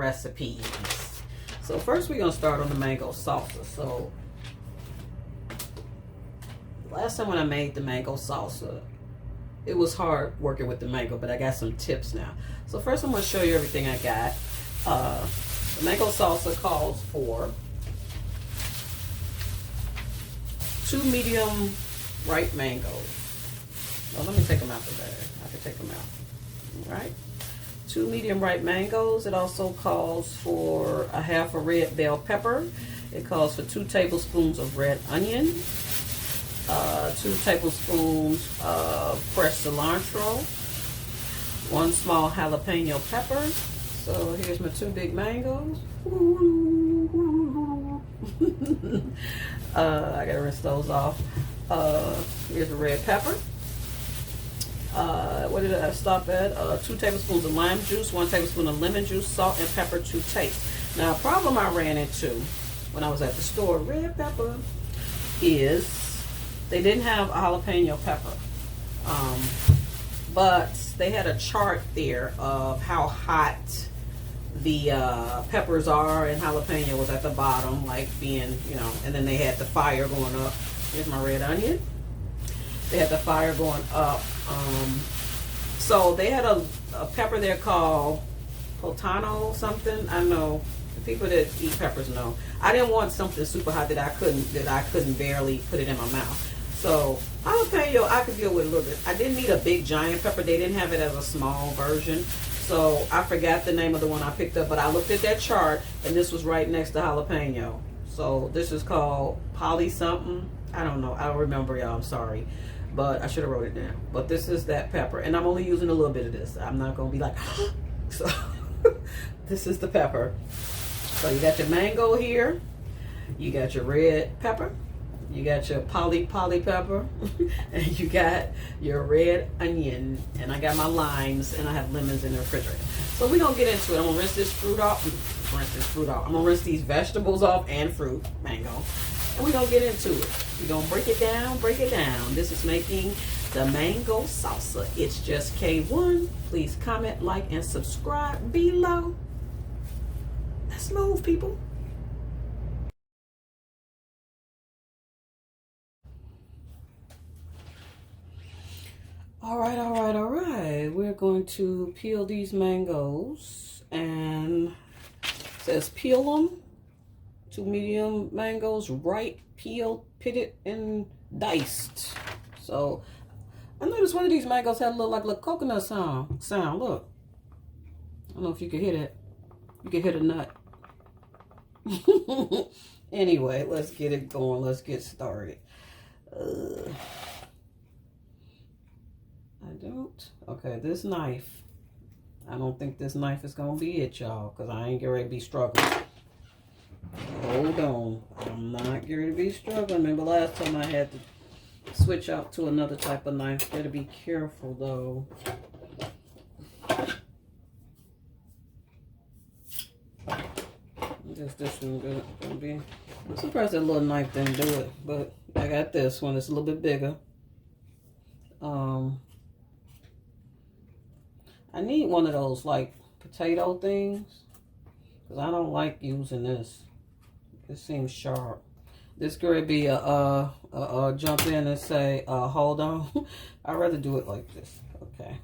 recipes. So first we're gonna start on the mango salsa. So last time when I made the mango salsa, it was hard working with the mango, but I got some tips now. So first I'm gonna show you everything I got. The mango salsa calls for 2 medium ripe mangoes. Well, let me take them out the bag. I can take them out. All right. 2 medium ripe mangoes. It also calls for a half a red bell pepper. It calls for 2 tablespoons of red onion, 2 tablespoons of fresh cilantro, 1 small jalapeno pepper. So here's my 2 big mangoes. I gotta rinse those off. Here's a red pepper. What did I stop at? 2 tablespoons of lime juice, 1 tablespoon of lemon juice, salt and pepper to taste. Now, a problem I ran into when I was at the store, red pepper, is they didn't have a jalapeno pepper. But they had a chart there of how hot the peppers are, and jalapeno was at the bottom, like being, you know, and then they had the fire going up. Here's my red onion. They had the fire going up. So they had a pepper there called Potano something. I know the people that eat peppers know. I didn't want something super hot that I couldn't barely put it in my mouth. So jalapeno I could deal with a little bit. I didn't need a big giant pepper. They didn't have it as a small version. So I forgot the name of the one I picked up, but I looked at that chart and this was right next to jalapeno. So this is called poly something. I don't know. I don't remember, y'all. I'm sorry. But I should have wrote it down. But this is that pepper. And I'm only using a little bit of this. I'm not going to be like, so this is the pepper. So you got your mango here. You got your red pepper. You got your poly pepper. And you got your red onion. And I got my limes. And I have lemons in the refrigerator. So we're going to get into it. I'm going to rinse this fruit off. I'm going to rinse these vegetables off and fruit, mango. And we're going to get into it. We're going to break it down. This is making the mango salsa. It's just K1. Please comment, like, and subscribe below. Let's move, people. All right. We're going to peel these mangoes. And it says peel them. 2 medium mangoes, ripe, peeled, pitted, and diced. So I noticed one of these mangoes had a little coconut sound. Look. I don't know if you can hear that. You can hear the nut. Anyway, let's get it going. Let's get started. Okay, this knife. I don't think this knife is going to be it, y'all, because I ain't getting ready to be struggling. Hold on. I'm not going to be struggling. Remember last time I had to switch out to another type of knife. Gotta be careful, though. I guess this one gonna be... I'm surprised that little knife didn't do it. But I got this one. It's a little bit bigger. I need one of those, like, potato things. Because I don't like using this. It seems sharp. This could be a jump in and say, hold on. I'd rather do it like this. Okay.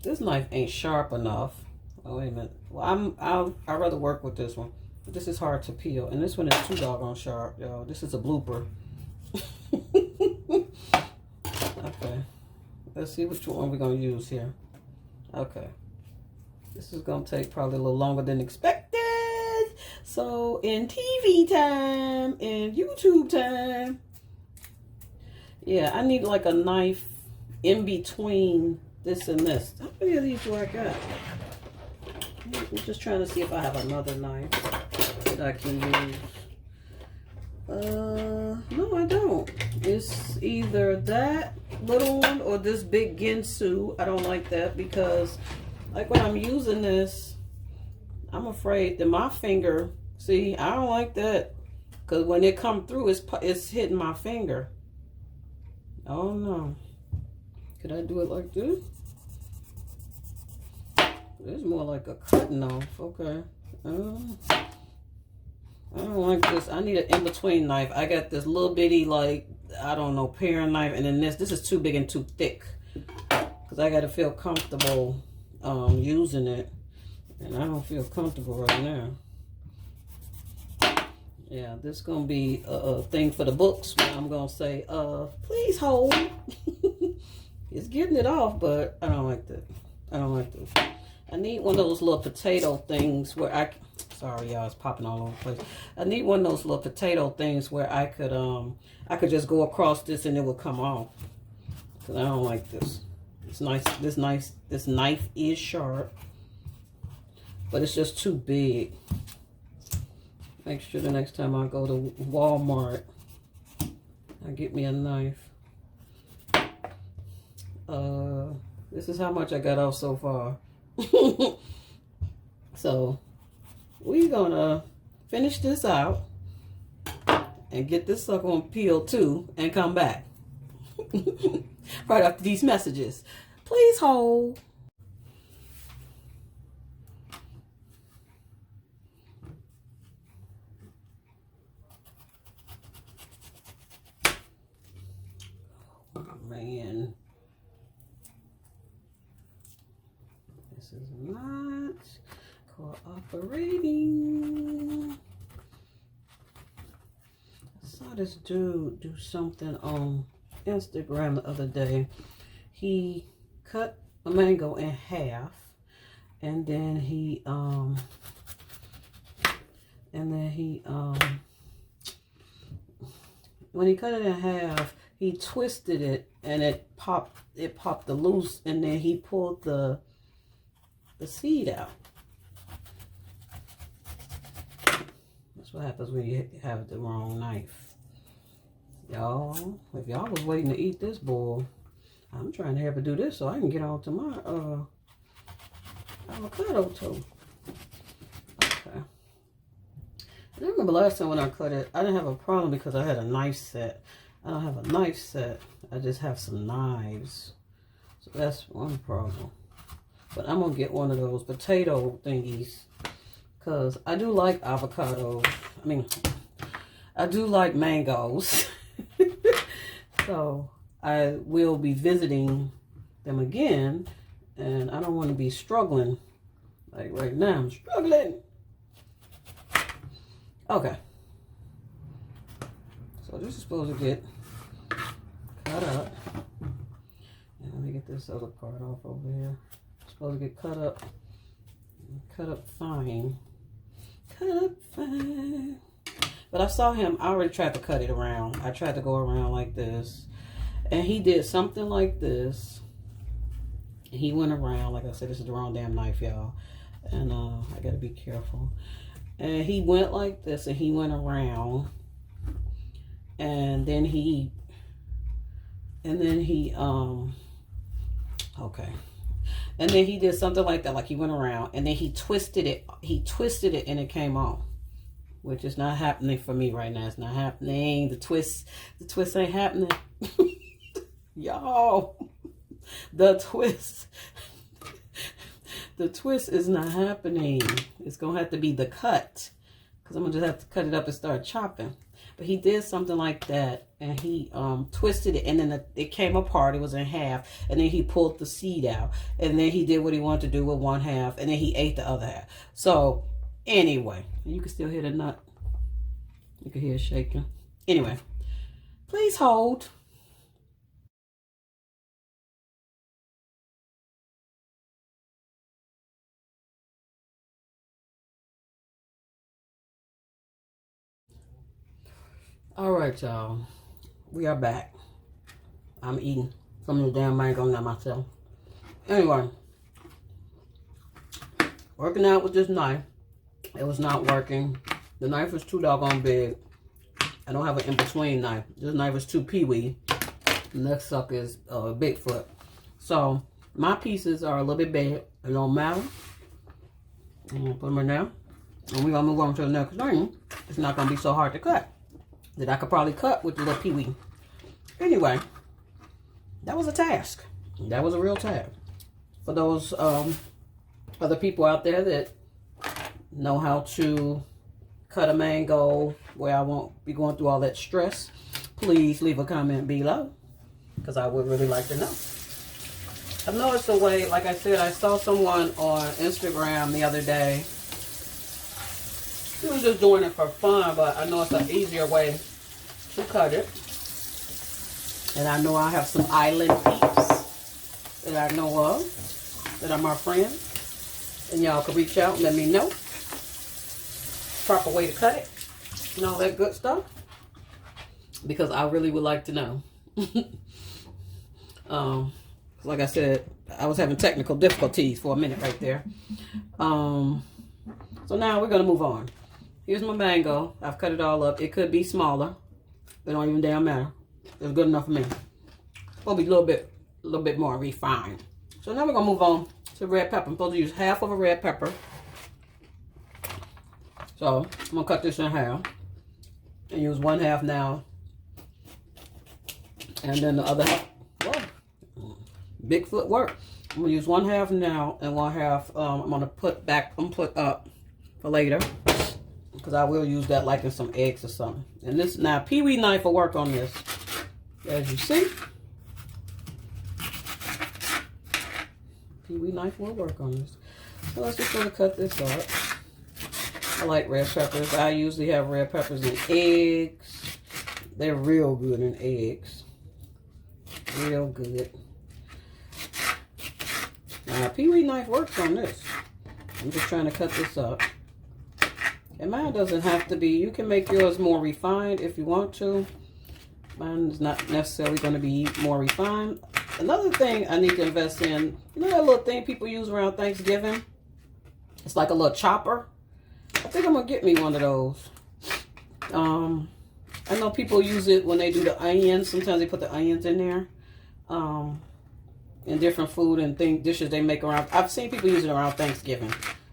This knife ain't sharp enough. Oh, wait a minute. Well, I'd rather work with this one. But this is hard to peel. And this one is too doggone sharp, y'all. This is a blooper. Okay. Let's see which one we're going to use here. Okay. This is going to take probably a little longer than expected. So, in TV time, in YouTube time, yeah, I need like a knife in between this and this. How many of these do I got? I'm just trying to see if I have another knife that I can use. No, I don't. It's either that little one or this big Ginsu. I don't like that because, like, when I'm using this, I'm afraid that my finger, see, I don't like that. Because when it come through, it's hitting my finger. Oh, no. Could I do it like this? It's more like a cutting off. Okay. I don't like this. I need an in-between knife. I got this little bitty, like, I don't know, paring knife. And then this is too big and too thick. Because I got to feel comfortable using it. And I don't feel comfortable right now. Yeah, this is going to be a thing for the books where I'm going to say, please hold. It's getting it off, but I don't like that. I don't like this. I need one of those little potato things where sorry y'all, it's popping all over the place. I need one of those little potato things where I could just go across this and it would come off. Cause I don't like this. It's nice. This knife is sharp, but it's just too big. Make sure the next time I go to Walmart, I get me a knife. This is how much I got off so far. So we're gonna finish this out and get this sucker on peel too and come back right after these messages. Please hold. Oh, man. This is not cooperating. I saw this dude do something on Instagram the other day. He cut a mango in half, and then he when he cut it in half, he twisted it and it popped the loose, and then he pulled the seed out. That's what happens when you have the wrong knife. Y'all, if y'all was waiting to eat this bowl, I'm trying to help it do this so I can get on to my avocado toast. Okay. And I remember last time when I cut it, I didn't have a problem because I had a knife set. I don't have a knife set. I just have some knives. So that's one problem. But I'm going to get one of those potato thingies because I do like avocados. I mean, I do like mangoes. So I will be visiting them again, and I don't want to be struggling. Like right now, I'm struggling. Okay. So this is supposed to get cut up. And let me get this other part off over here. It's supposed to get cut up fine. Cut up fine. But I saw him, I already tried to cut it around. I tried to go around like this. And he did something like this. He went around, like I said, this is the wrong damn knife, y'all. And I gotta be careful. And he went like this, and he went around. And then he, okay. And then he did something like that, like he went around, and then he twisted it and it came off. Which is not happening for me right now. It's not happening. The twist ain't happening. Y'all, the twist is not happening. It's gonna have to be the cut, because I'm gonna just have to cut it up and start chopping. But he did something like that, and he twisted it, and then it came apart. It was in half, and then he pulled the seed out, and then he did what he wanted to do with one half, and then he ate the other half. So anyway, you can still hear the nut. You can hear it shaking. Anyway, please hold. All right, y'all. We are back. I'm eating some of the damn mango now myself. Anyway, working out with this knife. It was not working. The knife is too doggone big. I don't have an in-between knife. This knife is too pee-wee. The next sucker is Bigfoot. So my pieces are a little bit big. It don't matter. I'm gonna put them in there. And we're gonna move on to the next thing. It's not gonna be so hard to cut. That I could probably cut with the little pee-wee. Anyway, that was a task. That was a real task. For those other people out there that know how to cut a mango where I won't be going through all that stress, please leave a comment below, because I would really like to know. I know it's a way, like I said, I saw someone on Instagram the other day. He was just doing it for fun, but I know it's an easier way to cut it. And I know I have some island peeps that I know of, that are my friends. And y'all can reach out and let me know proper way to cut it and all that good stuff, because I really would like to know. Like I said, I was having technical difficulties for a minute right there. So now we're gonna move on. Here's my mango. I've cut it all up. It could be smaller. It don't even damn matter. It's good enough for me. Probably a little bit more refined. So now we're gonna move on to red pepper. I'm supposed to use half of a red pepper. So I'm gonna cut this in half and use one half now, and then the other half. Whoa, Bigfoot work. I'm gonna use one half now and one half I'm gonna put up for later, because I will use that like in some eggs or something. And this now Pee-wee knife will work on this, as you see. Pee-wee knife will work on this. So let's just sort of cut this up. I like red peppers. I usually have red peppers in eggs. They're real good in eggs. Real good. Now, Pee-wee knife works on this. I'm just trying to cut this up. And mine doesn't have to be. You can make yours more refined if you want to. Mine is not necessarily going to be more refined. Another thing I need to invest in, you know that little thing people use around Thanksgiving? It's like a little chopper. I think I'm going to get me one of those. I know people use it when they do the onions. Sometimes they put the onions in there. In different food and dishes they make around. I've seen people use it around Thanksgiving.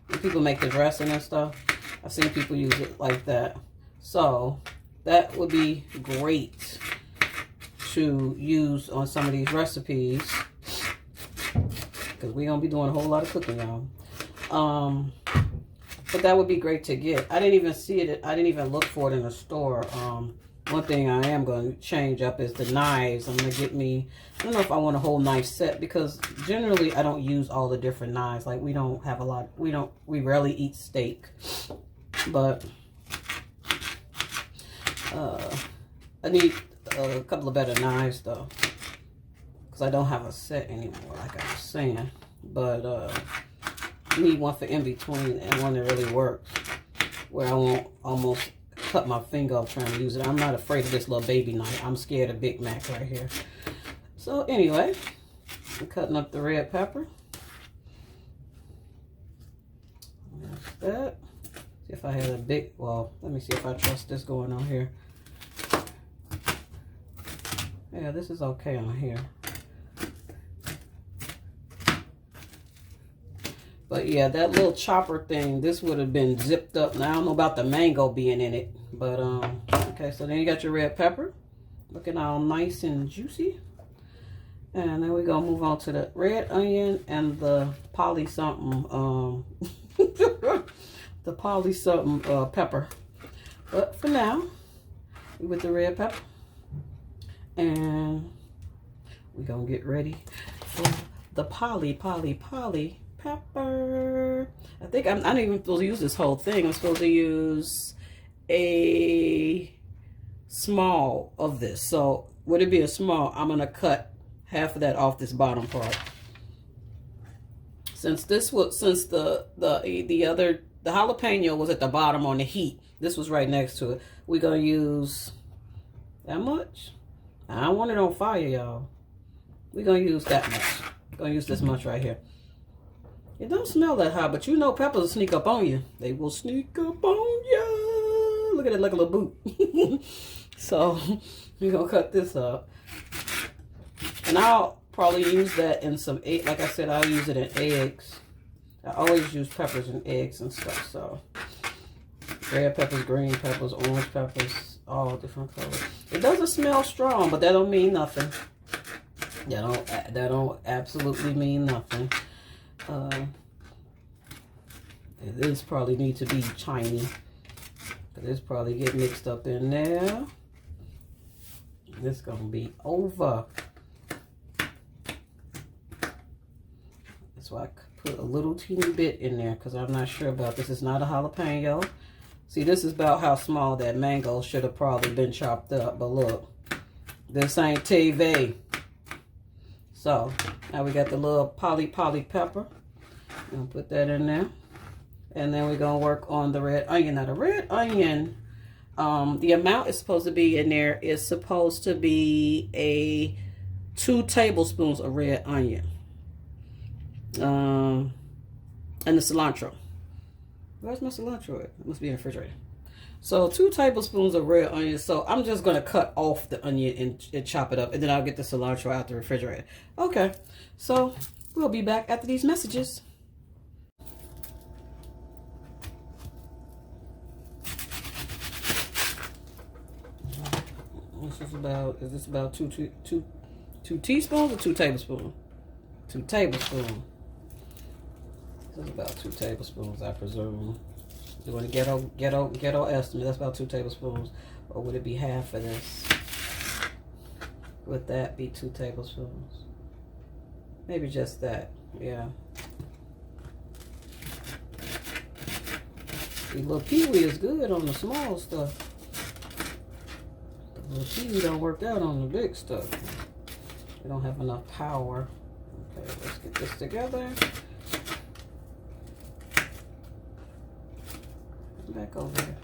When people make the dressing and stuff. I've seen people use it like that. So that would be great to use on some of these recipes, because we're going to be doing a whole lot of cooking, y'all. But that would be great to get. I didn't even see it. I didn't even look for it in the store. One thing I am going to change up is the knives. I'm going to get me, I don't know if I want a whole knife set, because generally I don't use all the different knives. Like we don't have a lot, we rarely eat steak. But I need a couple of better knives though, because I don't have a set anymore, like I was saying. But I need one for in between and one that really works, where I won't almost cut my finger off trying to use it. I'm not afraid of this little baby knife. I'm scared of Big Mac right here. So anyway, I'm cutting up the red pepper. That's that. See if I had a big, well, let me see if I trust this going on here. Yeah, this is okay on here. But yeah, that little chopper thing, this would have been zipped up. Now, I don't know about the mango being in it. But, okay, so then you got your red pepper. Looking all nice and juicy. And then we're going to move on to the red onion and the poly something, the poly something pepper. But for now, with the red pepper. And we're going to get ready for the poly pepper. I think I'm not even supposed to use this whole thing. I'm supposed to use a small of this. So would it be a small? I'm going to cut half of that off this bottom part. Since this was, since the jalapeno was at the bottom on the heat, this was right next to it. We're going to use that much. I don't want it on fire, y'all. We're going to use that much. We're going to use this much right here. It don't smell that hot, but you know peppers will sneak up on you. They will sneak up on you. Look at it like a little boot. So we're going to cut this up. And I'll probably use that in some egg. Like I said, I'll use it in eggs. I always use peppers in eggs and stuff. So red peppers, green peppers, orange peppers, all different colors. It doesn't smell strong, but that don't mean nothing. That don't absolutely mean nothing. And this probably needs to be tiny. This probably get mixed up in there. This gonna be over. That's why I put a little teeny bit in there because I'm not sure about this. It's not a jalapeno. See, this is about how small that mango should have probably been chopped up. But look, this ain't TV. So now we got the little poly pepper. I'm gonna put that in there. And then we're gonna work on the red onion. Now the red onion, the amount is supposed to be in there is supposed to be 2 tablespoons of red onion. And the cilantro. Where's my cilantro at? It must be in the refrigerator. So 2 tablespoons of red onion. So I'm just going to cut off the onion and chop it up. And then I'll get the cilantro out the refrigerator. Okay. So we'll be back after these messages. Is this about two teaspoons or 2 tablespoons? 2 tablespoons. This is about 2 tablespoons, I presume. You want to ghetto estimate. That's about 2 tablespoons. Or would it be half of this? Would that be 2 tablespoons? Maybe just that. Yeah. See, little peewee is good on the small stuff. The little peewee don't work out on the big stuff. We don't have enough power. Okay, let's get this together. Back over here.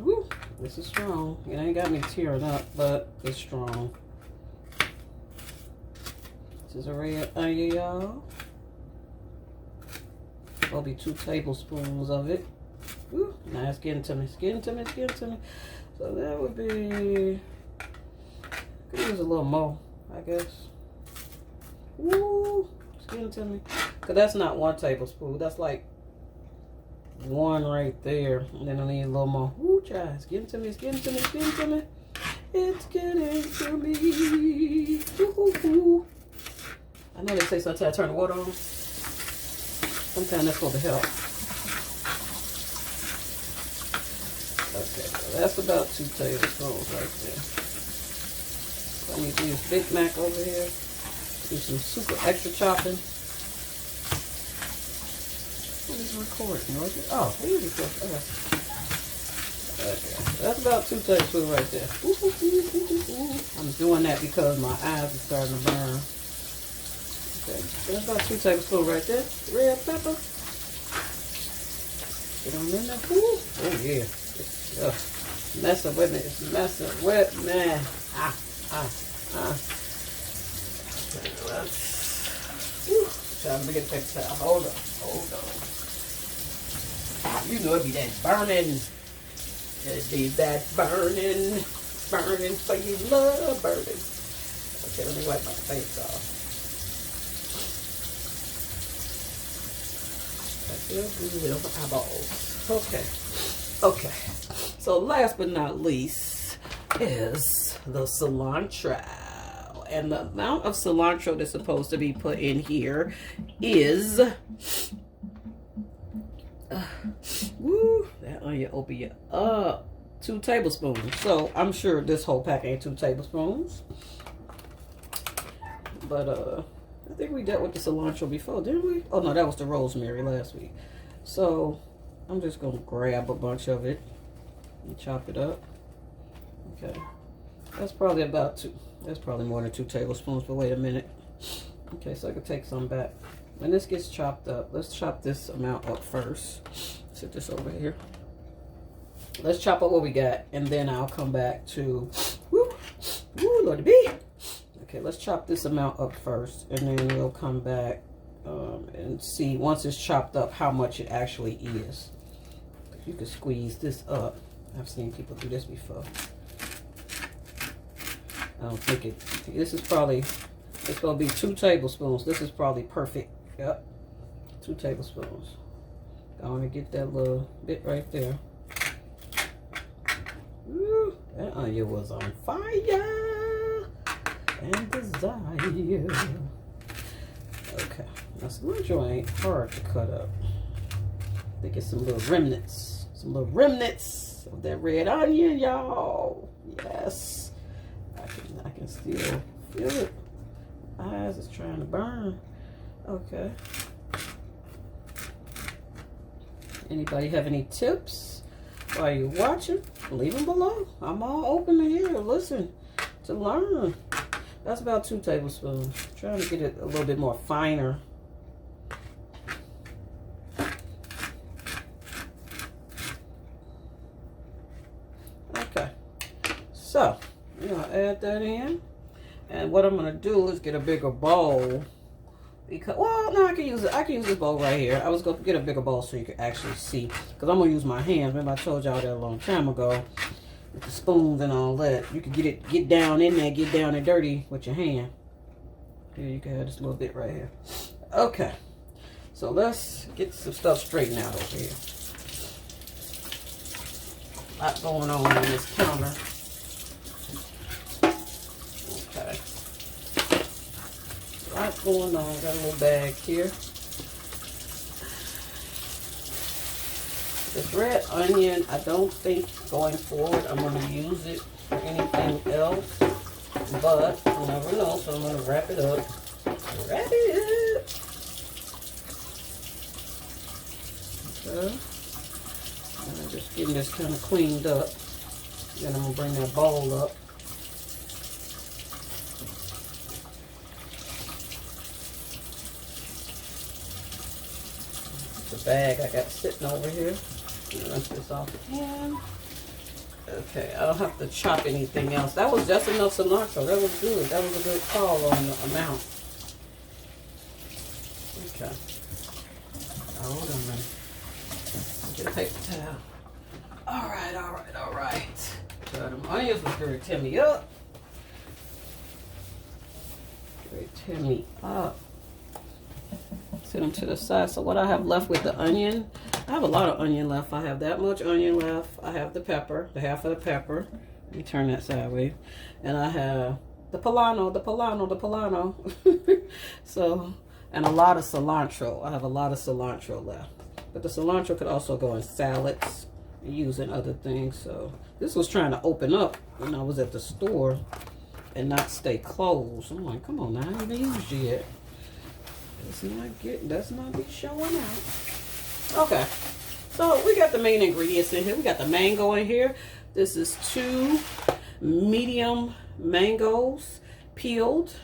Woo, this is strong. It ain't got me tearing up, but it's strong. This is a red onion, y'all. There'll be 2 tablespoons of it. Woo, now it's getting to me. It's getting to me. It's getting to me. So that would be. Could use a little more, I guess. Woo. Into me, because that's not 1 tablespoon. That's like 1 right there. And then I need a little more. Woo, child. It's getting to me. It's getting to me. It's getting to me. It's getting to me. Woo-hoo-hoo. I know they say sometimes I turn the water on. Sometimes that's supposed to help. Okay, so that's about 2 tablespoons right there. So I need to use Big Mac over here. Do some super extra chopping. What is recording? Oh, here we go. Okay. Okay. That's about 2 tablespoons right there. I'm doing that because my eyes are starting to burn. Okay. That's about 2 tablespoons right there. Red pepper. Get on in there. Ooh. Oh yeah. Mess up with it. It's messing with me. Trying to get a paper towel. Hold on. You know it be that burning. It be that burning for you, love burning. Okay, let me wipe my face off. I feel good on my eyeballs. Okay. So last but not least is the cilantro. And the amount of cilantro that's supposed to be put in here is woo, that onion open you up. 2 tablespoons. So I'm sure this whole pack ain't 2 tablespoons. But I think we dealt with the cilantro before, didn't we? Oh no, that was the rosemary last week. So I'm just gonna grab a bunch of it and chop it up. Okay. That's probably about 2. That's probably more than 2 tablespoons, but wait a minute. Okay, so I can take some back. When this gets chopped up, let's chop this amount up first. Sit this over here. Let's chop up what we got, and then I'll come back to, Lordy B. Okay, let's chop this amount up first, and then we'll come back and see, once it's chopped up, how much it actually is. You can squeeze this up. I've seen people do this before. I don't think it, this is probably, it's going to be 2 tablespoons. This is probably perfect. Yep. 2 tablespoons. I want to get that little bit right there. Woo, that onion was on fire and desire. Okay, now cilantro ain't hard to cut up. I think it's some little remnants. Some little remnants of that red onion, y'all. Yes. I can still feel it. My eyes is trying to burn. Okay. Anybody have any tips while you're watching? Leave them below. I'm all open to hear, listen, to learn. That's about 2 tablespoons. Trying to get it a little bit more finer. Okay. So, I'm going to add that in. And what I'm going to do is get a bigger bowl. Because, well, no, I can use this bowl right here. I was going to get a bigger bowl so you can actually see. Because I'm going to use my hands. Remember I told y'all that a long time ago. With the spoons and all that. You can get down in there, get down and dirty with your hand. Here, you can have this little bit right here. Okay. So let's get some stuff straightened out over here. A lot going on this counter. Okay. A lot going on. Got a little bag here. This red onion, I don't think going forward I'm going to use it for anything else. But you never know, so I'm going to wrap it up. Wrap it up. Okay. And I'm just getting this kind of cleaned up. Then I'm going to bring that bowl up. The bag I got sitting over here. Rinse this off again. Okay, I don't have to chop anything else. That was just enough cilantro. That was good. That was a good call on the amount. Okay. Hold on a minute. Get a paper towel. Alright, alright, alright. So them onions was going to tear me up. Very tear me up. Set them to the side. So what I have left with the onion, I have a lot of onion left. I have that much onion left. I have the pepper, the half of the pepper. Let me turn that sideways. And I have the poblano. So, and a lot of cilantro. I have a lot of cilantro left. But the cilantro could also go in salads, using other things. So this was trying to open up when I was at the store and not stay closed. I'm like, come on now, I haven't even used you yet. Let's not be showing out. Okay, so we got the main ingredients in here. We got the mango in here. This is 2 medium mangoes, peeled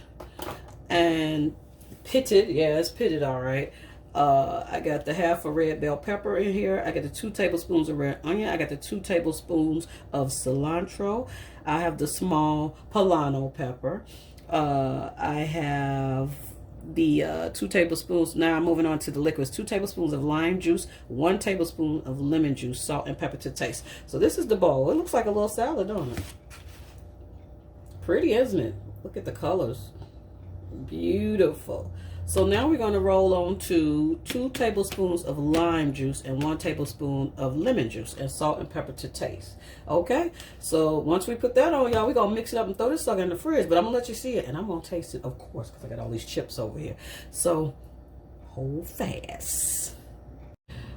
and pitted. Yeah, it's pitted all right. I got the half a red bell pepper in here. I got the 2 tablespoons of red onion. I got the 2 tablespoons of cilantro. I have the small poblano pepper. I have the 2 tablespoons. Now I'm moving on to the liquids. 2 tablespoons of lime juice, 1 tablespoon of lemon juice, salt and pepper to taste. So this is the bowl. It looks like a little salad, don't it? Pretty, isn't it? Look at the colors. Beautiful. So now we're going to roll on to 2 tablespoons of lime juice and 1 tablespoon of lemon juice and salt and pepper to taste. Okay, so once we put that on, y'all, we're going to mix it up and throw this sucker in the fridge. But I'm going to let you see it, and I'm going to taste it, of course, because I got all these chips over here. So hold fast.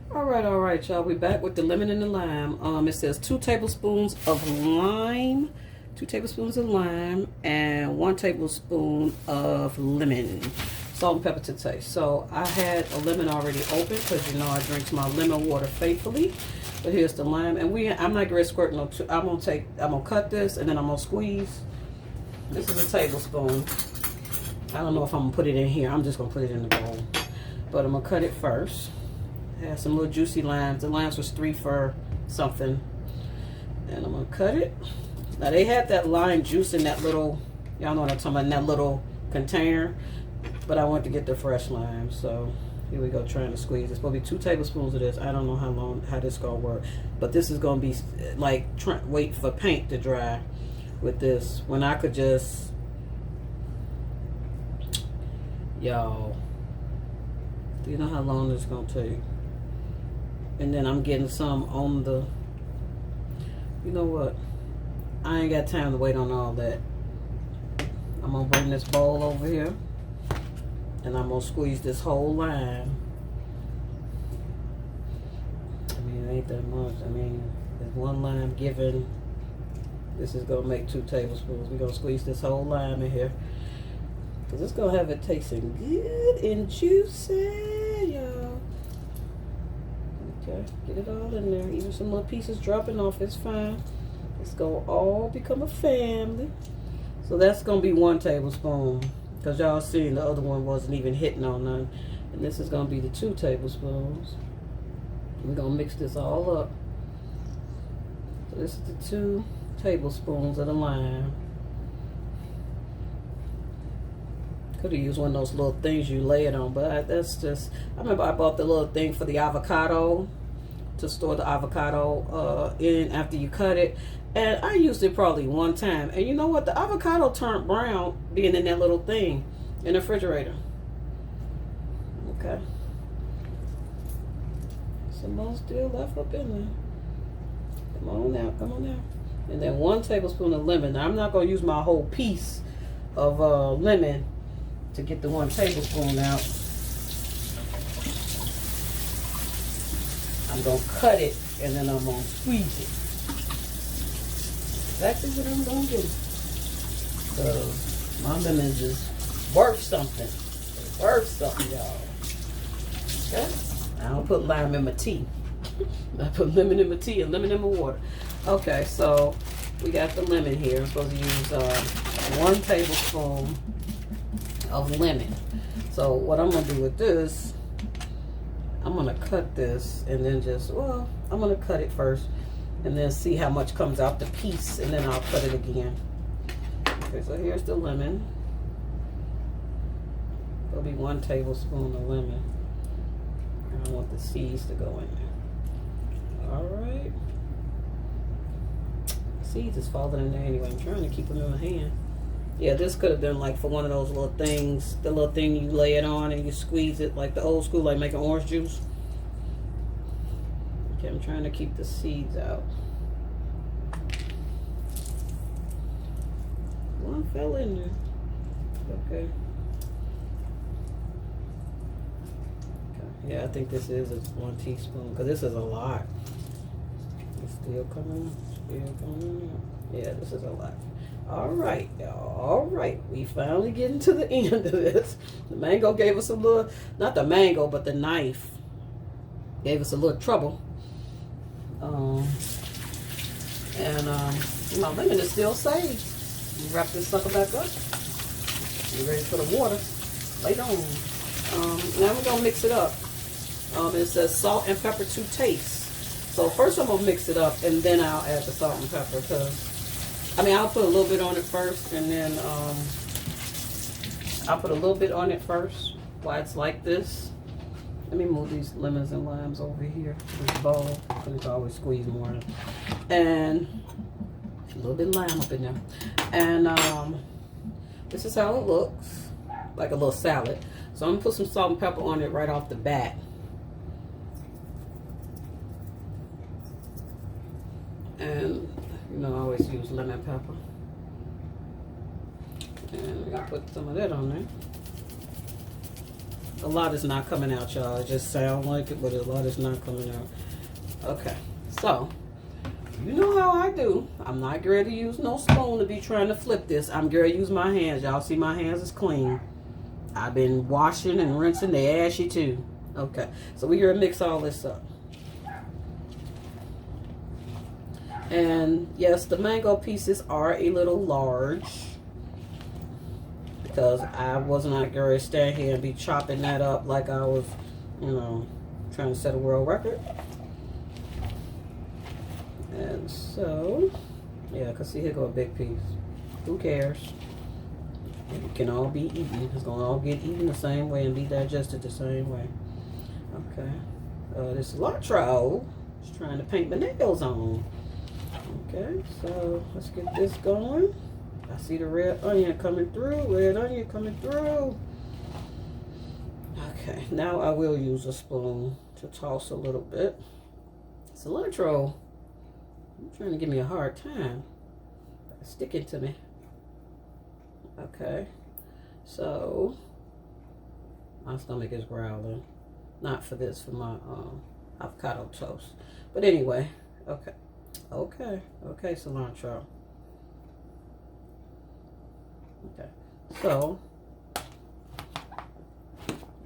All right, y'all. We're back with the lemon and the lime. It says 2 tablespoons of lime. 2 tablespoons of lime and 1 tablespoon of lemon. Salt and pepper to taste. So I had a lemon already open because you know I drink my lemon water faithfully. But here's the lime, and I'm not gonna squirt no. I'm gonna cut this and then I'm gonna squeeze. This is a tablespoon. I don't know if I'm gonna put it in here. I'm just gonna put it in the bowl. But I'm gonna cut it first. I have some little juicy limes. The limes was 3 for something, and I'm gonna cut it. Now they had that lime juice in that little, y'all know what I'm talking about, in that little container. But I want to get the fresh lime, so here we go, trying to squeeze. It's supposed to be 2 tablespoons of this. I don't know how this gonna work, but this is gonna be like wait for paint to dry with this. When I could just, y'all, do you know how long this is gonna take? And then I'm getting some on the. You know what? I ain't got time to wait on all that. I'm gonna bring this bowl over here. And I'm gonna squeeze this whole lime. I mean, it ain't that much. I mean, there's one lime given. This is gonna make 2 tablespoons. We're gonna squeeze this whole lime in here. Cause it's gonna have it tasting good and juicy, y'all. Okay, get it all in there. Even some little pieces dropping off, it's fine. It's gonna all become a family. So that's gonna be 1 tablespoon. Cause y'all seen the other one wasn't even hitting on none. And this is gonna be the 2 tablespoons. We're gonna mix this all up. So this is the 2 tablespoons of the lime. Could have used one of those little things you lay it on, but that's just, I remember I bought the little thing for the avocado, to store the avocado in after you cut it. And I used it probably 1 time. And you know what? The avocado turned brown being in that little thing in the refrigerator. Okay. Some more still left up in there. Come on now, come on now. And then 1 tablespoon of lemon. Now I'm not going to use my whole piece of lemon to get the 1 tablespoon out. I'm going to cut it and then I'm going to squeeze it. Exactly what I'm going to do. So my lemons is worth something. It's worth something, y'all. Okay? I don't put lime in my tea. I put lemon in my tea and lemon in my water. Okay, so we got the lemon here. I'm supposed to use 1 tablespoon of lemon. So what I'm going to do with this, I'm going to cut this and then just, well, I'm going to cut it first and then see how much comes out the piece and then I'll cut it again. Okay, so here's the lemon. There'll be 1 tablespoon of lemon. And I want the seeds to go in there. All right. Seeds is falling in there anyway. I'm trying to keep them in my hand. Yeah, this could have been like for one of those little things, the little thing you lay it on and you squeeze it like the old school, like making orange juice. Okay, I'm trying to keep the seeds out. One fell in there. Okay. Yeah, I think this is 1 teaspoon because this is a lot. It's still coming. Yeah, this is a lot. All right, y'all. All right, we finally getting to the end of this. The mango gave us a little, not the mango, but the knife gave us a little trouble. My lemon is still saved. Wrap this sucker back up. Get ready for the water later on. Now we're gonna mix it up. It says salt and pepper to taste. So first I'm gonna mix it up and then I'll add the salt and pepper because I'll put a little bit on it first and then I'll put a little bit on it first while it's like this. Let me move these lemons and limes over here in this bowl because you can always squeeze more. And a little bit of lime up in there. And this is how it looks, like a little salad. So I'm gonna put some salt and pepper on it right off the bat. And you know, I always use lemon pepper. And we're gonna put some of that on there. A lot is not coming out, y'all. It just sounds like it, but a lot is not coming out. Okay, so you know how I do. I'm not ready to use no spoon to be trying to flip this. I'm going to use my hands. Y'all see my hands is clean. I've been washing and rinsing. They ashy too. Okay, so we're going to mix all this up. And yes, the mango pieces are a little large because I was not going to stand here and be chopping that up like I was, you know, trying to set a world record. And so, yeah, because see, here go a big piece. Who cares? It can all be eaten. It's going to all get eaten the same way and be digested the same way. Okay. This cilantro is trying to paint my nails on. Okay, so let's get this going. I see the red onion coming through. Red onion coming through. Okay, now I will use a spoon to toss a little bit. Cilantro, you're trying to give me a hard time. Stick it to me. Okay, so My stomach is growling. Not for this, for my avocado toast. But anyway, okay. Okay, cilantro. Okay, so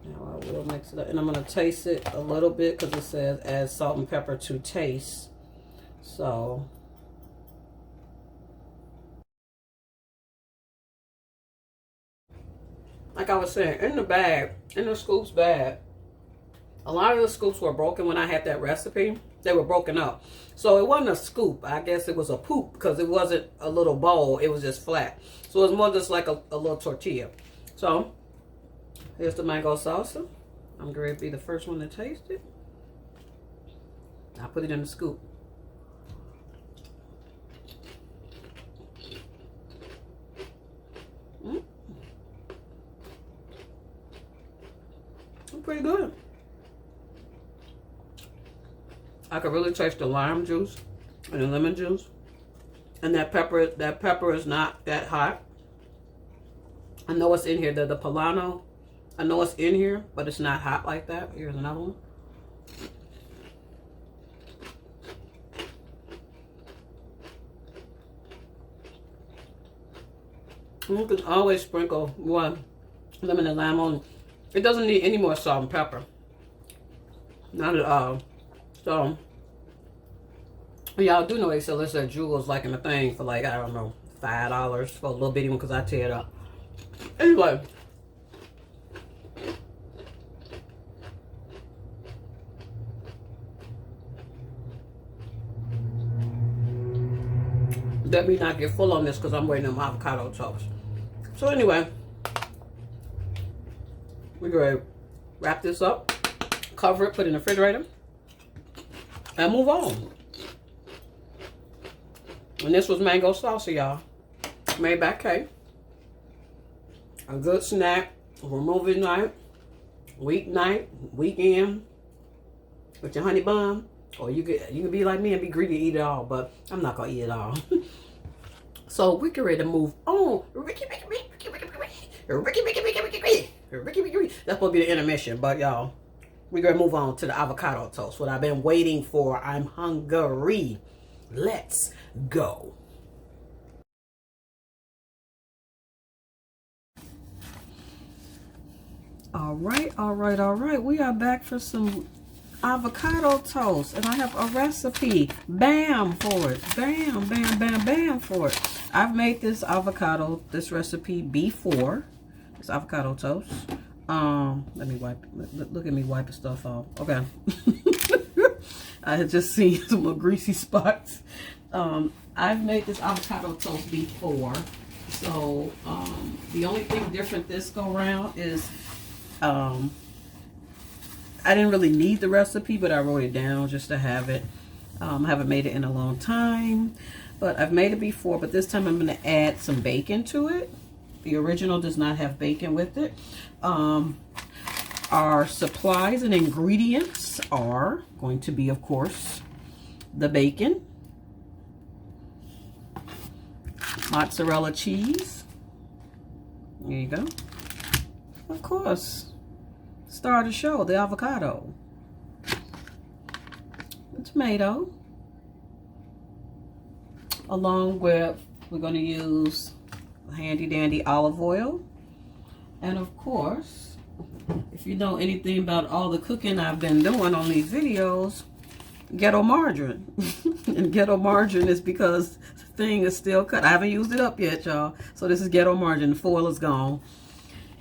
now I will mix it up, and I'm gonna taste it a little bit because it says add salt and pepper to taste. So like I was saying, in the bag, in the scoops bag, a lot of the scoops were broken when I had that recipe. They were broken up. So it wasn't a scoop. I guess it was a poop because it wasn't a little bowl. It was just flat. So it was more just like a little tortilla. So here's the mango salsa. I'm going to be the first one to taste it. I'll put it in the scoop. Pretty good. I could really taste the lime juice and the lemon juice, and that pepper is not that hot. I know it's in here. The poblano, I know it's in here, but it's not hot like that. Here's another one. You can always sprinkle one lemon and lime on. It doesn't need any more salt and pepper. Not at all. So, y'all do know they sell this at Jewel's like in a thing for like, I don't know, $5 for a little bitty one because I tear it up. Anyway. Let me not get full on this because I'm waiting on my avocado toast. So anyway. We're going to wrap this up, cover it, put it in the refrigerator, and move on. And this was mango salsa, y'all. Made by Kay. A good snack for movie night, weeknight, weekend, with your honey bun. Or you can be like me and be greedy and eat it all, but I'm not going to eat it all. So we get ready to move on. Ricky. That's supposed to be the intermission, but y'all, we're gonna move on to the avocado toast. What I've been waiting for. I'm hungry. Let's go. All right. We are back for some avocado toast, and I have a recipe. Bam for it. Bam for it. I've made this recipe before. It's avocado toast. Let me wipe. Look at me wiping stuff off. Okay. I had just seen some little greasy spots. I've made this avocado toast before, so the only thing different this go around is I didn't really need the recipe, but I wrote it down just to have it. I haven't made it in a long time, but I've made it before. But this time I'm going to add some bacon to it. The original does not have bacon with it. Our supplies and ingredients are going to be, of course, the bacon, mozzarella cheese. There you go. Of course, star of the show, the avocado, the tomato, along with, we're going to use handy dandy olive oil, and of course, if you know anything about all the cooking I've been doing on these videos, ghetto margarine. And ghetto margarine is because the thing is still cut. I haven't used it up yet, y'all, so this is ghetto margarine. The foil is gone.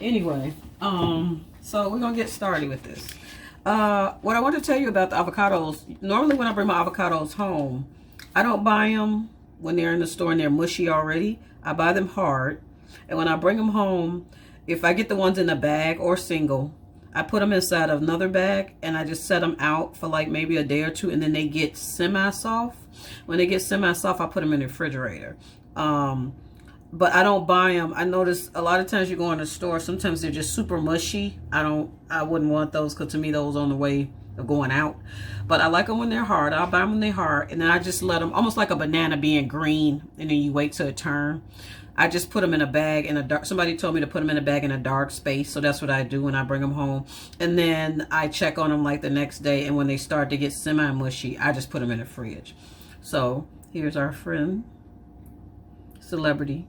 Anyway, so we're gonna get started with this. What I want to tell you about the avocados, normally when I bring my avocados home, I don't buy them when they're in the store and they're mushy already. I buy them hard, and when I bring them home, if I get the ones in a bag or single, I put them inside of another bag and I just set them out for like maybe a day or two, and then they get semi-soft. When they get semi-soft, I put them in the refrigerator. But I don't buy them. I notice a lot of times you go in the store, sometimes they're just super mushy. I wouldn't want those, because to me those on the way of going out. But I like them when they're hard. I'll buy them when they're hard, and then I just let them, almost like a banana being green, and then you wait till it turn. I just put them in a bag in a dark, somebody told me to put them in a bag in a dark space. So that's what I do when I bring them home. And then I check on them like the next day. And when they start to get semi-mushy, I just put them in the fridge. So here's our friend, celebrity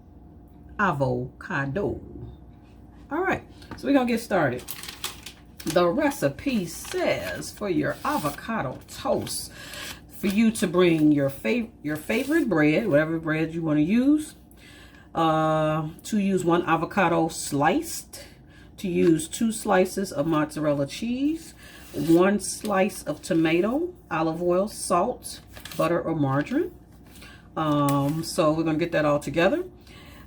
avocado. All right, so we're gonna get started. The recipe says for your avocado toast, for you to bring your favorite bread, whatever bread you want to use, to use 1 avocado sliced, to use 2 slices of mozzarella cheese, 1 slice of tomato, olive oil, salt, butter or margarine. So we're gonna get that all together.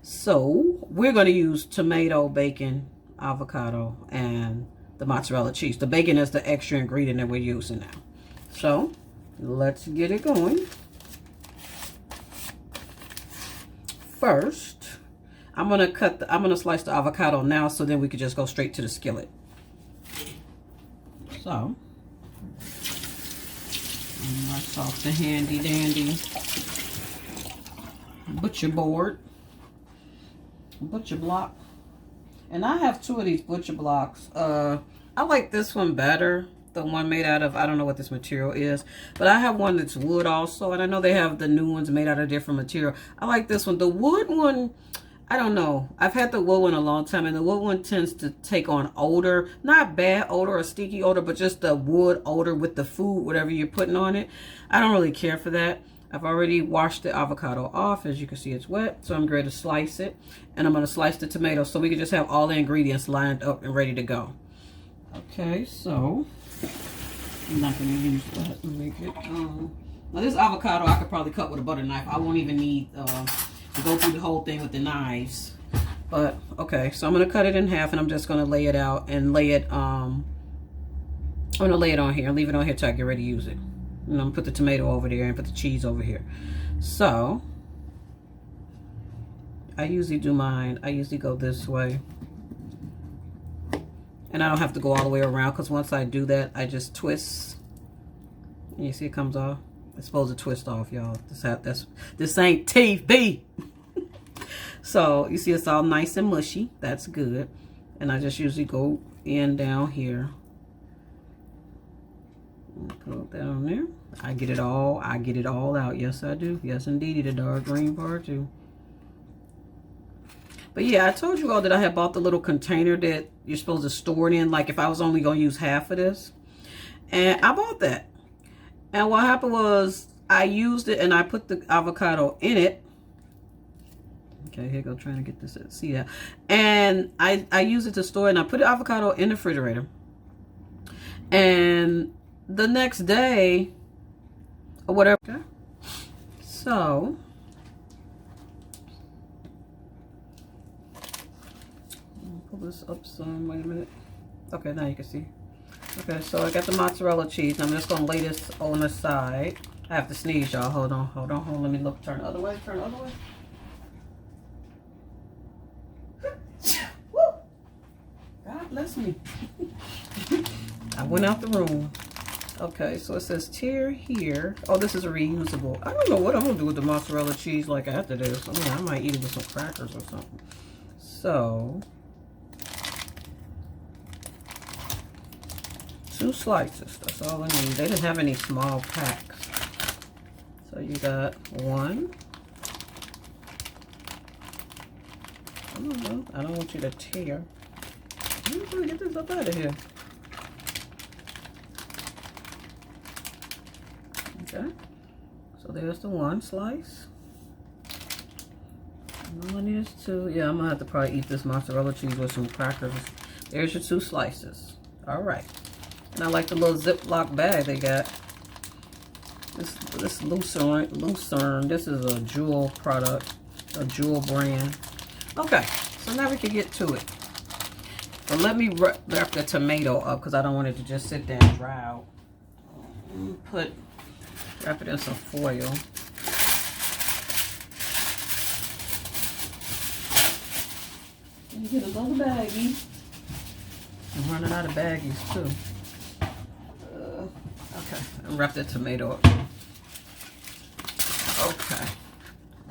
So we're gonna use tomato, bacon, avocado, and the mozzarella cheese. The bacon is the extra ingredient that we're using now. So let's get it going. First, I'm gonna slice the avocado now, so then we could just go straight to the skillet. So that's off the handy dandy butcher board, butcher block. And I have 2 of these butcher blocks. I like this one better. The one made out of, I don't know what this material is, but I have one that's wood also. And I know they have the new ones made out of different material. I like this one. The wood one, I don't know. I've had the wood one a long time, and the wood one tends to take on odor. Not bad odor or sticky odor, but just the wood odor with the food, whatever you're putting on it. I don't really care for that. I've already washed the avocado off. As you can see, it's wet. So I'm going to slice it. And I'm going to slice the tomato so we can just have all the ingredients lined up and ready to go. Okay, so I'm not going to use that and make it. Now this avocado I could probably cut with a butter knife. I won't even need to go through the whole thing with the knives. But okay, so I'm going to cut it in half, and I'm just going to lay it out and lay it. I'm going to lay it on here and leave it on here till I get ready to use it. And I'm going to put the tomato over there and put the cheese over here. So I usually do mine. I usually go this way. And I don't have to go all the way around, because once I do that, I just twist. And you see it comes off. It's supposed to twist off, y'all. This ain't TV. So you see it's all nice and mushy. That's good. And I just usually go in down here. Put it down there. I get it all out. Yes, I do. Yes, indeedy. The dark green part too. But yeah, I told you all that I had bought the little container that you're supposed to store it in. Like if I was only going to use half of this. And I bought that. And what happened was I used it and I put the avocado in it. Okay, here go trying to get this. See that? And I used it to store it, and I put the avocado in the refrigerator. And the next day, or whatever. Okay. So pull this up some. Wait a minute. Okay, now you can see. Okay, so I got the mozzarella cheese. I'm just gonna lay this on the side. I have to sneeze, y'all. Hold on. Let me look. Turn the other way. Woo! God bless me. I went out the room. Okay, so it says tier here. Oh, this is a reusable. I don't know what I'm gonna do with the mozzarella cheese like after this. I mean, I might eat it with some crackers or something. So 2 slices. That's all I need. They didn't have any small packs. So you got 1. I don't want you to tear. I'm gonna get this up out of here. Okay. So there's the 1 slice. And one is 2. Yeah, I'm gonna have to probably eat this mozzarella cheese with some crackers. There's your 2 slices. All right. And I like the little Ziploc bag they got. This Lucerne. This is a Jewel product, a Jewel brand. Okay, so now we can get to it. So let me wrap the tomato up because I don't want it to just sit there and dry out. Wrap it in some foil. And get another baggie. I'm running out of baggies too. Okay, and wrap that tomato up. Okay,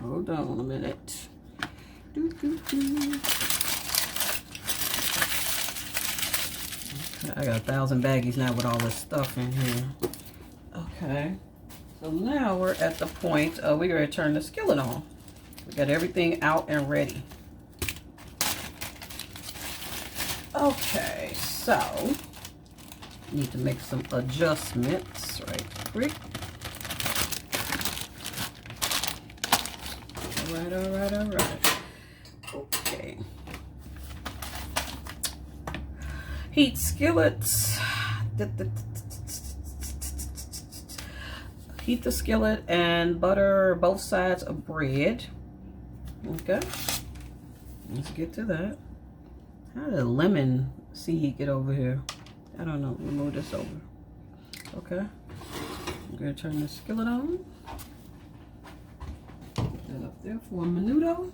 hold on a minute. I got 1,000 baggies now with all this stuff in here. Okay. So now we're at the point we're going to turn the skillet on. We got everything out and ready. Okay, so need to make some adjustments right quick. All right. Okay. Heat skillets. Heat the skillet and butter both sides of bread. Okay. Let's get to that. How did lemon seed get over here? I don't know. Let me move this over. Okay. I'm going to turn the skillet on. Put that up there for a minuto.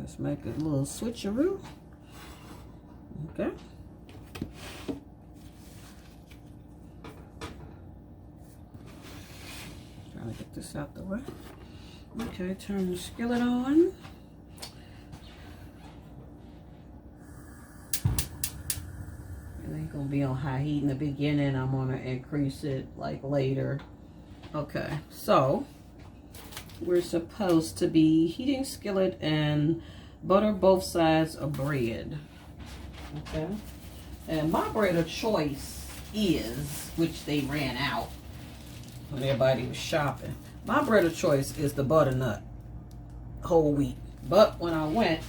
Let's make a little switcheroo. Okay. Trying to get this out the way. Okay, turn the skillet on. It ain't gonna be on high heat in the beginning. I'm gonna increase it like later. Okay, so we're supposed to be heating skillet and butter both sides of bread. Okay, and my bread of choice is, which they ran out when everybody was shopping. My bread of choice is the butternut whole wheat. But when I went,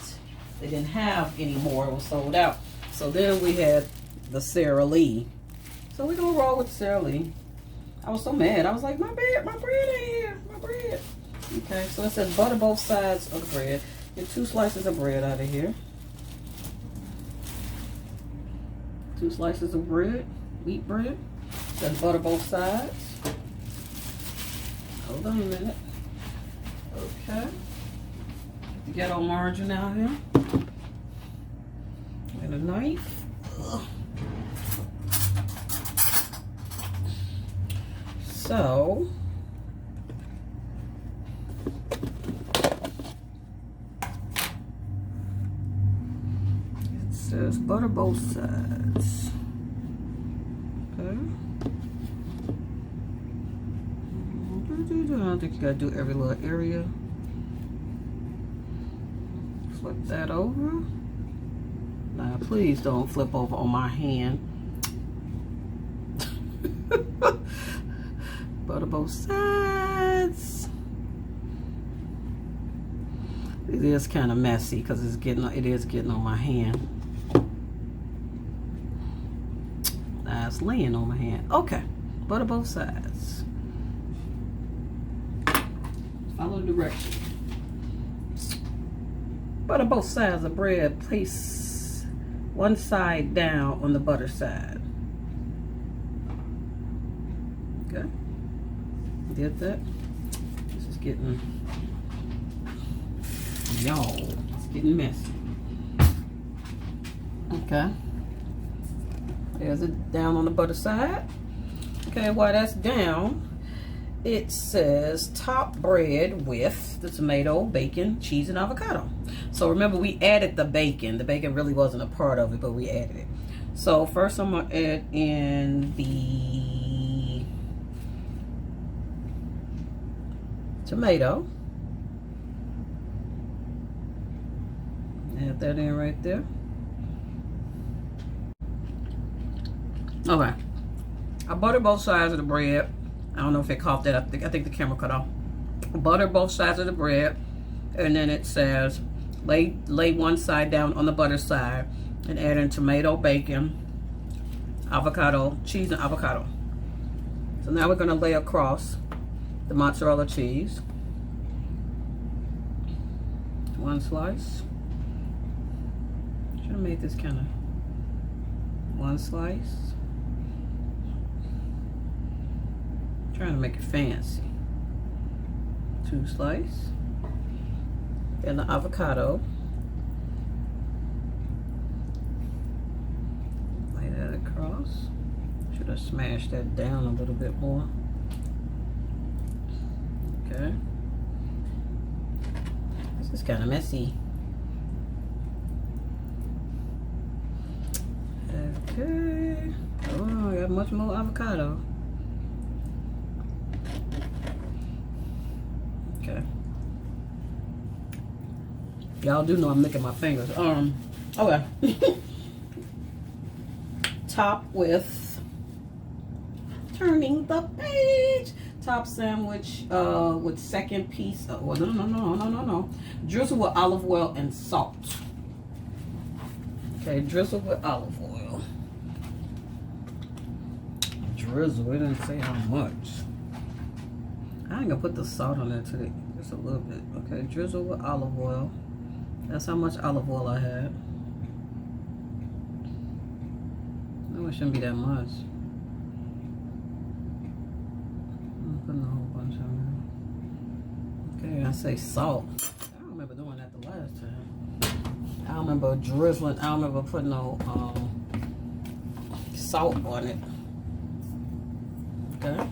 they didn't have any more. It was sold out. So then we had the Sara Lee. So we're gonna roll with Sara Lee. I was so mad. I was like, my bread ain't here. My bread. Okay, so it says butter both sides of the bread. Get 2 slices of bread out of here. 2 slices of bread, wheat bread. Then butter both sides. Hold on a minute. Okay. Get the ghetto margarine out here. And a knife. Ugh. So, it says butter both sides. Okay. I don't think you gotta do every little area. Flip that over. Now, please don't flip over on my hand. Butter both sides. It is kind of messy because it is getting on my hand. Now it's laying on my hand. Okay, butter both sides. Follow the directions. Butter both sides of bread. Place one side down on the butter side. Okay. Did that. This is getting, y'all, it's getting messy. Okay. There's it down on the butter side. Okay, while that's down, it says top bread with the tomato, bacon, cheese, and avocado. So remember, we added the bacon. The bacon really wasn't a part of it, but we added it. So first I'm going to add in the tomato. Add that in right there. Okay. I buttered both sides of the bread. I don't know if it caught that. I think the camera cut off. Butter both sides of the bread, and then it says lay one side down on the butter side, and add in tomato, bacon, avocado, cheese, and avocado. So now we're going to lay across the mozzarella cheese. One slice. Should have made this kind of one slice. Trying to make it fancy. 2 slices. And the avocado. Lay that across. Should have smashed that down a little bit more. Okay. kind of messy. Okay. Oh, I got much more avocado. Okay. Y'all do know I'm licking my fingers. Okay. Top with turning the page. Top sandwich with second piece of, well, no. Drizzle with olive oil and salt. Okay, drizzle with olive oil. Drizzle, it didn't say how much. I ain't gonna put the salt on there today. Just a little bit. Okay, drizzle with olive oil. That's how much olive oil I had. No, it shouldn't be that much. I'm putting a whole bunch on there. Okay, I say salt. I don't remember doing that the last time. I don't remember drizzling. I don't remember putting no salt on it. Okay.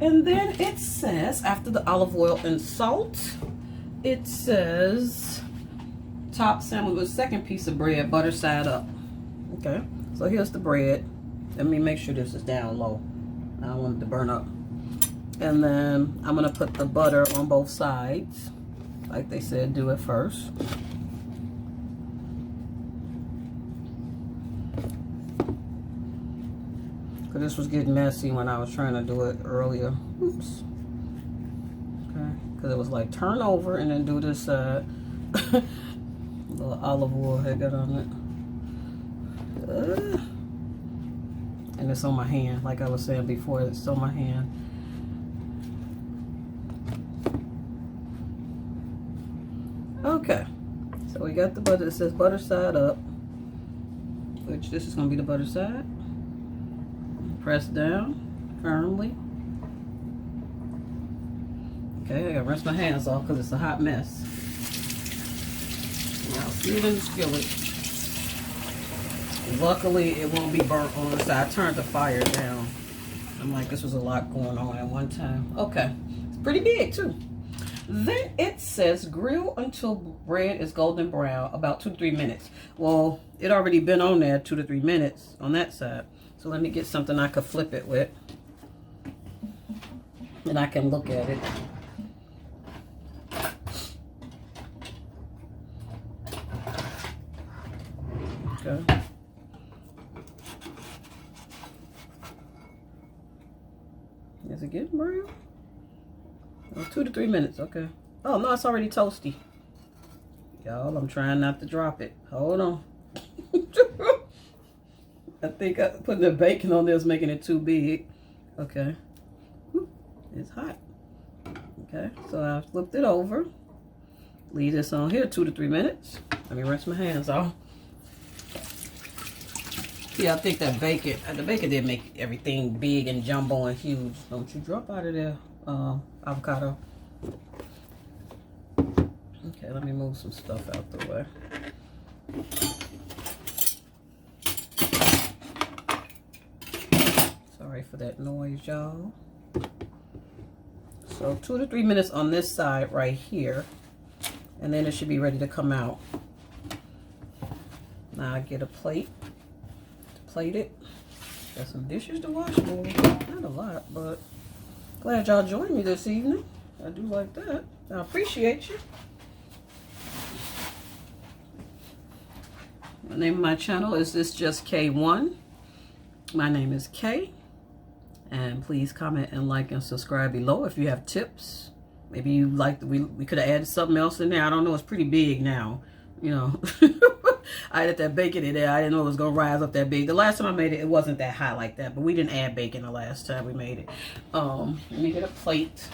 And then it says, after the olive oil and salt, it says top sandwich with second piece of bread, butter side up. Okay, so here's the bread. Let me make sure this is down low. I don't want it to burn up. And then I'm gonna put the butter on both sides. Like they said, do it first. Cause this was getting messy when I was trying to do it earlier. Oops. Okay, cause it was like turn over and then do this side. Little olive oil had got on it. And it's on my hand, like I was saying before, it's on my hand. Okay, so we got the butter. It says butter side up, which this is gonna be the butter side. Press down firmly. Okay, I gotta rinse my hands off because it's a hot mess. Now, see it in the skillet. Luckily, it won't be burnt on the side. I turned the fire down. I'm like, this was a lot going on at one time. Okay, it's pretty big too. Then it says grill until bread is golden brown, about 2 to 3 minutes. Well, it already been on there 2 to 3 minutes on that side. So let me get something I could flip it with. And I can look at it. Okay. Is it getting brown? Oh, 2 to 3 minutes, okay. Oh, no, it's already toasty. Y'all, I'm trying not to drop it. Hold on. I think putting the bacon on there is making it too big. Okay. It's hot. Okay, so I flipped it over. Leave this on here 2 to 3 minutes. Let me rinse my hands off. Yeah, I think that bacon, the bacon did make everything big and jumbo and huge. Don't you drop out of there, avocado. Okay, let me move some stuff out the way. Sorry for that noise, y'all. So 2 to 3 minutes on this side right here. And then it should be ready to come out. Now I get a plate to plate it. Got some dishes to wash. Well, not a lot, but glad y'all joined me this evening. I do like that. I appreciate you. The name of my channel is This Just K1. My name is Kay. And please comment and like and subscribe below if you have tips. Maybe you like, we could have added something else in there. I don't know. It's pretty big now. You know, I added that bacon in there. I didn't know it was going to rise up that big. The last time I made it, it wasn't that high like that. But we didn't add bacon the last time we made it. Let me get a plate.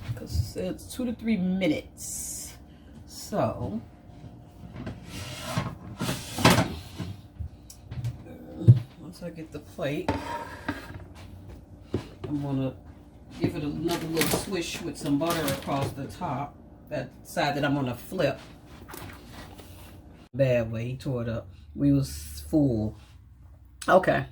Because it's 2 to 3 minutes. So once I get the plate, I'm going to give it another little swish with some butter across the top. That side that I'm going to flip. Bad way, he tore it up. We was full. Okay.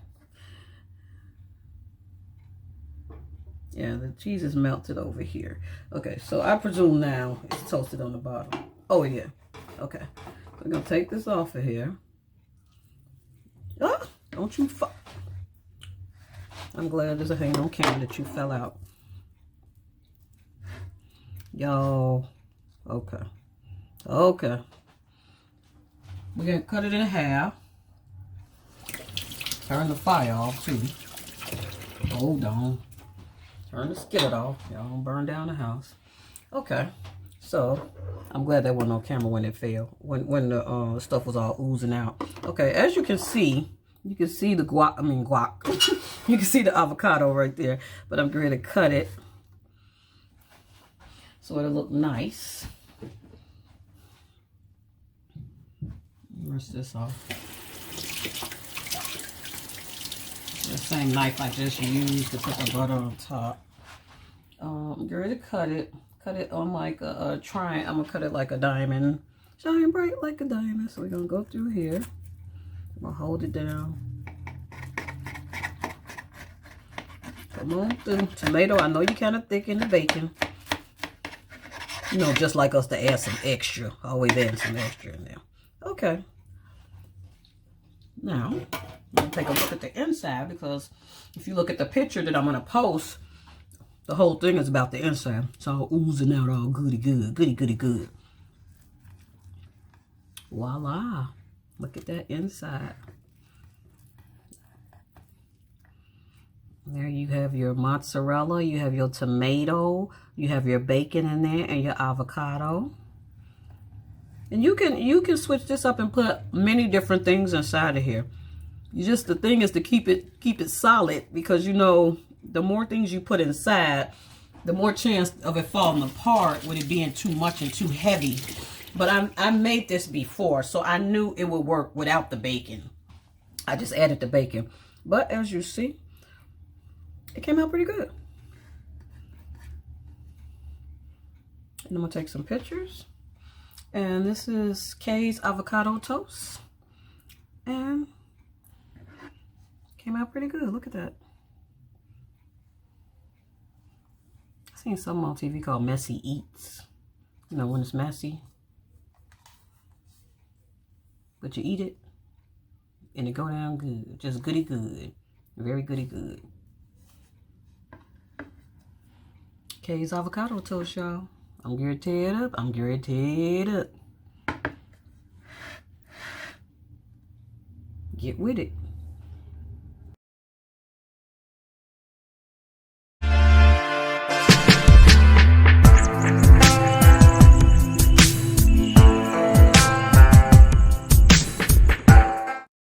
Yeah, the cheese is melted over here. Okay, so I presume now it's toasted on the bottom. Oh, yeah. Okay. We're going to take this off of here. Ah, don't you fuck. I'm glad there's a hang on camera that you fell out. Yo. Okay. Okay. We're going to cut it in half. Turn the fire off, too. Hold on. Turn the skillet off. Y'all don't burn down the house. Okay. So, I'm glad there wasn't no camera when it fell. When the stuff was all oozing out. Okay, as you can see the guac. You can see the avocado right there. But I'm going to cut it so it'll look nice. Rinse this off. The same knife I just used to put the butter on top. I'm ready to cut it. Cut it on like a triangle. I'm going to cut it like a diamond. Shine bright like a diamond. So we're going to go through here. I'm going to hold it down. Come on through. Tomato, I know you kind of thick in the bacon. You know, just like us to add some extra. Always add some extra in there. Okay. Now, I'm going to take a look at the inside, because if you look at the picture that I'm going to post, the whole thing is about the inside. It's all oozing out all goody good. Goody goody good. Voila. Look at that inside. There you have your mozzarella, you have your tomato, you have your bacon in there, and your avocado. And you can switch this up and put many different things inside of here. The thing is to keep it solid, because you know the more things you put inside, the more chance of it falling apart with it being too much and too heavy. But I made this before, so I knew it would work without the bacon. I just added the bacon. But as you see, it came out pretty good. And I'm going to take some pictures. And this is Kay's avocado toast. And came out pretty good. Look at that. I've seen something on TV called Messy Eats. You know, when it's messy. But you eat it, and it go down good. Just goody good. Very goody good. Kay's avocado toast, y'all. I'm going to tear it up. I'm going to tear it up. Get with it.